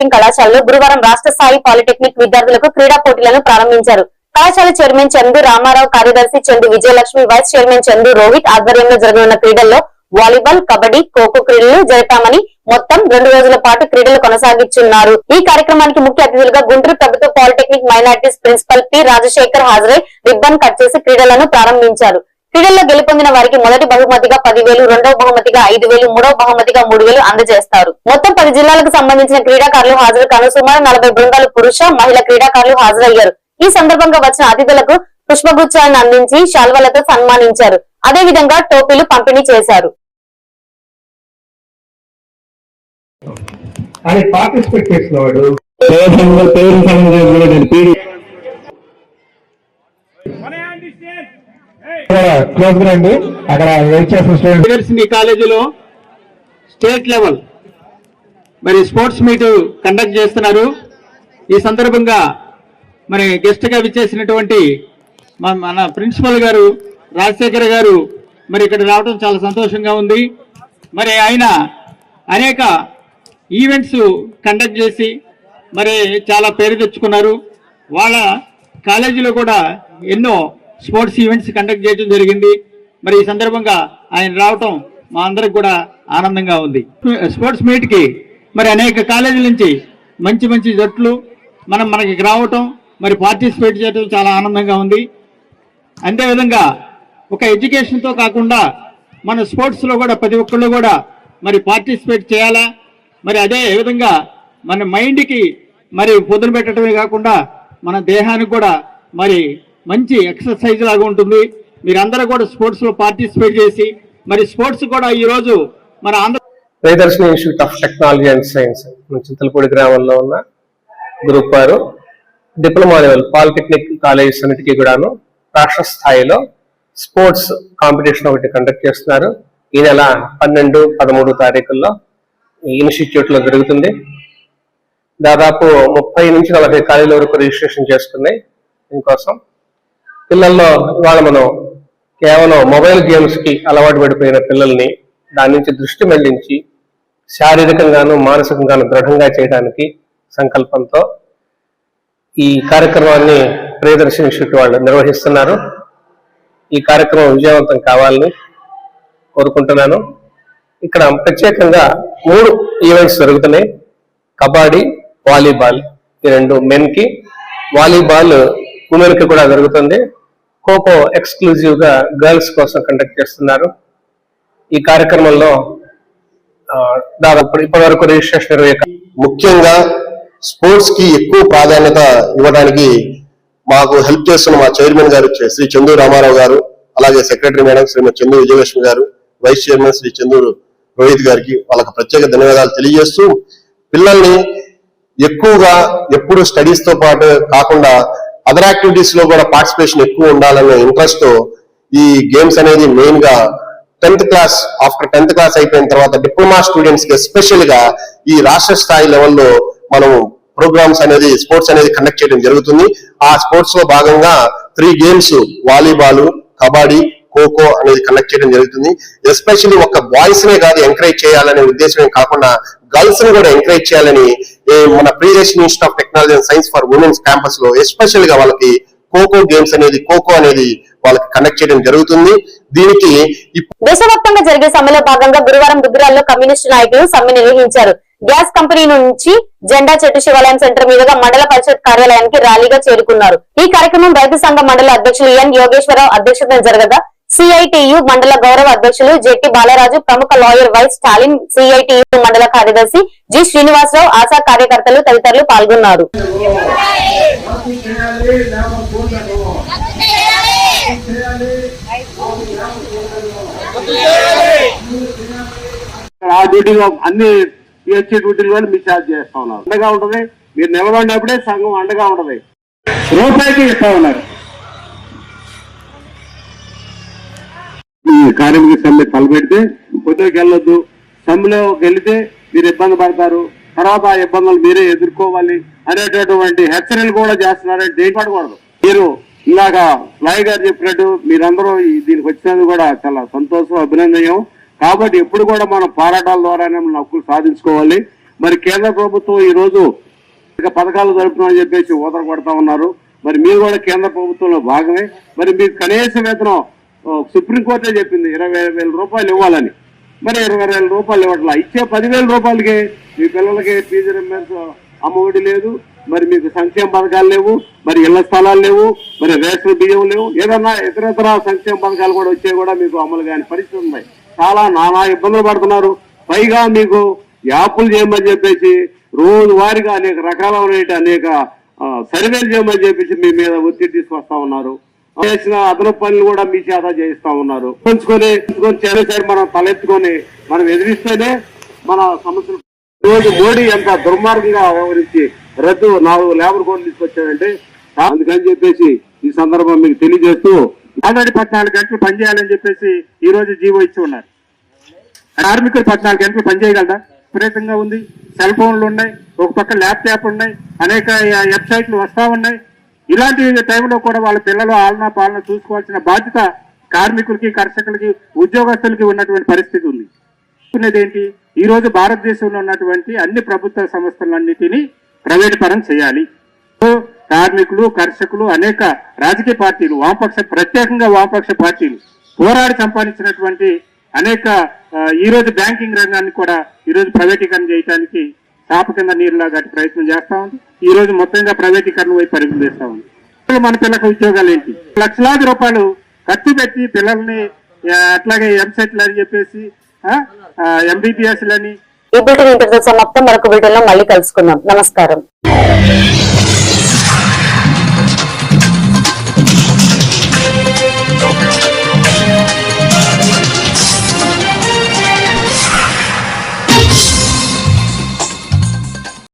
Engineering కళాశాలలో గురువారం రాష్ట్ర స్థాయి పాలిటెక్నిక్ విద్యార్థులకు క్రీడా పోటీలను ప్రారంభించారు. కళాశాల చైర్మన్ చందు రామారావు, కార్యదర్శి చందు విజయలక్ష్మి, వైస్ చైర్మన్ చందు రోహిత్ ఆధ్వర్యంలో జరగనున్న క్రీడల్లో వాలీబాల్, కబడ్డీ, ఖోఖో క్రీడలు జరిపామని మొత్తం 2 రోజుల పాటు క్రీడలు కొనసాగించున్నారు. ఈ కార్యక్రమానికి ముఖ్య అతిథులుగా గుంటూరు ప్రభుత్వ polytechnic minorities principal P Rajasekhar హాజరై రిబ్బన్ కట్ చేసి క్రీడలను ప్రారంభించారు. క్రీడల్లో గెలుపొందిన వారికి మొదటి బహుమతిగా 10,000, రెండవ బహుమతిగా 5,000, మూడవ బహుమతిగా 3,000 అందజేస్తారు. మొత్తం 10 జిల్లాలకు సంబంధించిన క్రీడాకారులు హాజరు కాను. సుమారు 40 బృందాలు పురుష, మహిళా క్రీడాకారులు హాజరయ్యారు. ఈ సందర్భంగా వచ్చిన అతిథులకు పుష్పగుచ్చాలను అందించి శాల్వాలతో సన్మానించారు. అదేవిధంగా టోపీలు పంపిణీ చేశారు. యూనివర్సిటీ కాలేజీలో స్టేట్ లెవెల్ మరి స్పోర్ట్స్ మీట్ కండక్ట్ చేస్తున్నారు. ఈ సందర్భంగా మరి గెస్ట్ గా విచ్చేసినటువంటి మన ప్రిన్సిపల్ గారు రాజశేఖర్ గారు మరి ఇక్కడ రావడం చాలా సంతోషంగా ఉంది. మరి ఆయన అనేక ఈవెంట్స్ కండక్ట్ చేసి మరి చాలా పేరు తెచ్చుకున్నారు. వాళ్ళ కాలేజీలో కూడా ఎన్నో స్పోర్ట్స్ ఈవెంట్స్ కండక్ట్ చేయడం జరిగింది. మరి ఈ సందర్భంగా ఆయన రావటం మా అందరికి కూడా ఆనందంగా ఉంది. స్పోర్ట్స్ మీట్ కి మరి అనేక కాలేజీల నుంచి మంచి మంచి జట్లు మనకి రావటం మరి పార్టిసిపేట్ చేయడం చాలా ఆనందంగా ఉంది. అంతేవిధంగా ఒక ఎడ్యుకేషన్తో కాకుండా మన స్పోర్ట్స్లో కూడా ప్రతి ఒక్కళ్ళు కూడా మరి పార్టిసిపేట్ చేయాలా. మరి అదే విధంగా మన మైండ్కి మరి పొద్దున పెట్టడమే కాకుండా మన దేహానికి కూడా మరి మంచి ఎక్సర్సైజ్ లాగా ఉంటుంది. మీరందరూ కూడా స్పోర్ట్స్లో పార్టిసిపేట్ చేసి మరి స్పోర్ట్స్ కూడా ఈరోజు మన Andhra Priyadarshini institute of technology and science Chintalapudi గ్రామంలో ఉన్న గ్రూప్ వారు డిప్లొమా లెవెల్ పాలిటెక్నిక్ కాలేజెస్ అన్నిటికీ కూడాను రాష్ట్ర స్థాయిలో స్పోర్ట్స్ కాంపిటీషన్ ఒకటి కండక్ట్ చేస్తున్నారు. ఈ నెల 12, 13 తారీఖుల్లో ఇన్స్టిట్యూట్ లో జరుగుతుంది. దాదాపు 30 నుంచి 40 కాలేజీల వరకు రిజిస్ట్రేషన్ చేసుకున్నాయి. దీనికోసం పిల్లల్లో ఇవాళ మనం కేవలం మొబైల్ గేమ్స్ కి అలవాటు పడిపోయిన పిల్లల్ని దాని నుంచి దృష్టి మళ్లించి శారీరకంగాను మానసికంగాను దృఢంగా చేయడానికి సంకల్పంతో ఈ కార్యక్రమాన్ని ప్రియదర్శిని ఇన్స్టిట్యూట్ వాళ్ళు నిర్వహిస్తున్నారు. ఈ కార్యక్రమం విజయవంతం కావాలని కోరుకుంటున్నాను. ఇక్కడ ప్రత్యేకంగా 3 ఈవెంట్స్ జరుగుతున్నాయి. కబడ్డీ, వాలీబాల్ ఈ 2 మెన్ కి, వాలీబాల్ ఉమెన్ కి కూడా జరుగుతుంది. ఖోఖో ఎక్స్క్లూజివ్ గా గర్ల్స్ కోసం కండక్ట్ చేస్తున్నారు. ఈ కార్యక్రమంలో దాదాపు ఇప్పటి వరకు రిజిస్ట్రేషన్ ముఖ్యంగా స్పోర్ట్స్ కి ఎక్కువ ప్రాధాన్యత ఇవ్వడానికి మాకు హెల్ప్ చేస్తున్న మా చైర్మన్ గారు శ్రీ చందు రామారావు గారు, అలాగే సెక్రటరీ మేడం శ్రీమతి చందు విజయలక్ష్మి గారు, వైస్ చైర్మన్ శ్రీ చందు రోహిత్ గారికి వాళ్ళకి ప్రత్యేక ధన్యవాదాలు తెలియజేస్తూ, పిల్లల్ని ఎక్కువగా ఎప్పుడు స్టడీస్ తో పాటు కాకుండా అదర్ యాక్టివిటీస్ లో కూడా పార్టిసిపేషన్ ఎక్కువ ఉండాలనే ఇంట్రెస్ట్ తో ఈ గేమ్స్ అనేది మెయిన్ గా 10th class after 10th class అయిపోయిన తర్వాత డిప్లొమా స్టూడెంట్స్ కి ఎస్పెషల్ గా ఈ రాష్ట్ర స్థాయి లెవెల్లో మనం ప్రోగ్రామ్స్ అనేది స్పోర్ట్స్ అనేది కండక్ట్ చేయడం జరుగుతుంది. ఆ స్పోర్ట్స్ లో భాగంగా 3 గేమ్స్ వాలీబాల్, కబడ్డీ, ఖోఖో అనేది కండక్ట్ చేయడం జరుగుతుంది. ఎస్పెషల్లీ ఒక బాయ్స్ నే కాదు ఎంకరేజ్ చేయాలనే ఉద్దేశమే కాకుండా గర్ల్స్ ని కూడా ఎంకరేజ్ చేయాలని మన Priyadarshini institute of technology and science for women's campus లో ఎస్పెషల్ గా వాళ్ళకి ఖోఖో అనేది వాళ్ళకి కండక్ట్ చేయడం జరుగుతుంది. దీనికి దేశవ్యాప్తంగా జరిగే సమ్మెలో భాగంగా గురువారం దుగ్గరాల్లో కమ్యూనిస్టు నాయకులు సమ్మె నిర్వహించారు. గ్యాస్ కంపెనీ నుంచి జెండా చెట్టు శివాలయం సెంటర్ మీదుగా మండల పరిషత్ కార్యాలయానికి ర్యాలీగా చేరుకున్నారు. ఈ కార్యక్రమం రైతు సంఘ మండల అధ్యక్షులు ఎన్ యోగేశ్వరరావు అధ్యక్షతన జరగగా సిఐటియు మండల గౌరవ అధ్యక్షులు జెట్టి బాలరాజు, ప్రముఖ లాయర్ వైస్ స్టాలిన్, సిఐటియు మండల కార్యదర్శి జి శ్రీనివాసరావు, ఆశా కార్యకర్తలు తదితరులు పాల్గొన్నారు. అన్ని పిహెచ్సి డ్యూటీలు కూడా మీరు ఛార్జ్ చేస్తా ఉన్నారు. అండగా ఉంటది, మీరు నిలబడినప్పుడే సంఘం అండగా ఉంటది. రూపాయికి ఇస్తా ఉన్నారు. ఈ కార్మిక సమ్మె తలపెడితే పొద్దుకి వెళ్ళొద్దు, సమ్మెలోకి వెళితే మీరు ఇబ్బంది పడతారు, తర్వాత ఆ ఇబ్బందులు మీరే ఎదుర్కోవాలి అనేటటువంటి హెచ్చరికలు కూడా చేస్తున్నారంటే దేని పడకూడదు. మీరు ఇలాగా లాయ్ గారు చెప్పినట్టు మీరందరూ దీనికి వచ్చినందుకు కూడా చాలా సంతోషం, అభినందనీయం. కాబట్టి ఎప్పుడు కూడా మనం పోరాటాల ద్వారానే మన హక్కులు సాధించుకోవాలి. మరి కేంద్ర ప్రభుత్వం ఈ రోజు ఇక పథకాలు జరుపుతున్నామని చెప్పేసి ఊదర కొడతా ఉన్నారు. మరి మీరు కూడా కేంద్ర ప్రభుత్వంలో భాగమే. మరి మీకు కనీస వేతనం సుప్రీంకోర్టే చెప్పింది 20,000 రూపాయలు ఇవ్వాలని. మరి 20,000 రూపాయలు ఇవ్వట్లా. ఇచ్చే 10,000 రూపాయలకి మీ పిల్లలకి ఫీజు రింబర్స్ అమ్మఒడి లేదు, మరి మీకు సంక్షేమ పథకాలు లేవు, మరి ఇళ్ల స్థలాలు లేవు, మరి రేషన్ బియ్యం లేవు, ఏదన్నా ఇతరతర సంక్షేమ పథకాలు కూడా వచ్చే కూడా మీకు అమలు కాని పరిస్థితి ఉన్నాయి. చాలా నానా ఇబ్బందులు పడుతున్నారు. పైగా మీకు యాప్లు చేయమని చెప్పేసి రోజువారీగా అనేక రకాలైన అనేక సర్వేలు చేయమని చెప్పేసి మీ మీద ఒత్తిడి తీసుకొస్తా ఉన్నారు. చేసిన అదనపు పనులు కూడా మీ చేత చేయిస్తా ఉన్నారు. ఉంచుకొని చేసేసరి మనం తలెత్తుకొని మనం ఎదిరిస్తేనే మన సమస్యలు. రోజు మోడీ ఎంత దుర్మార్గంగా వ్యవహరించి 4 లేబర్ కోడ్లు తీసుకొచ్చాడంటే అందుకని చెప్పేసి ఈ సందర్భం మీకు తెలియజేస్తూ ఆల్రెడీ 14 గంటలు పనిచేయాలని చెప్పేసి ఈ రోజు జీవో ఇచ్చి ఉన్నారు. కార్మికులు 14 గంటలు పనిచేయగలరా? విపరీతంగా ఉంది. సెల్ ఫోన్లు ఉన్నాయి, ఒక పక్క ల్యాప్టాప్ ఉన్నాయి, అనేక వెబ్సైట్లు వస్తా ఉన్నాయి. ఇలాంటి టైంలో కూడా వాళ్ళ పిల్లలు ఆలనా పాలన చూసుకోవాల్సిన బాధ్యత కార్మికులకి, కర్షకులకి, ఉద్యోగస్తులకి ఉన్నటువంటి పరిస్థితి ఉంది. ఏంటి, ఈ రోజు భారతదేశంలో ఉన్నటువంటి అన్ని ప్రభుత్వ సంస్థలన్నిటినీ ప్రైవేట్ పరం చేయాలి. కార్మికులు, కర్షకులు, అనేక రాజకీయ పార్టీలు, ప్రత్యేకంగా వామపక్ష పార్టీలు పోరాడి సంపాదించినటువంటి అనేక ఈ రోజు బ్యాంకింగ్ రంగాన్ని కూడా ఈ రోజు ప్రైవేటీకరణ చేయడానికి చాప కింద నీరులాగా ప్రయత్నం చేస్తా ఉంది. ఈ రోజు మొత్తంగా ప్రైవేటీకరణ వైపు పరుగులు చేస్తా ఉంది. మన పిల్లలకు ఉద్యోగాలు ఏంటి? లక్షలాది రూపాయలు ఖర్చు పెట్టి పిల్లల్ని అట్లాగే ఎంసెట్లు అని చెప్పేసి ఎంబీబీఎస్ లని. ఈ బులెటిన్ ఇంతటితో సమాప్తం. మరొక బులెటిన్ లో మళ్ళీ కలుసుకుందాం. నమస్కారం.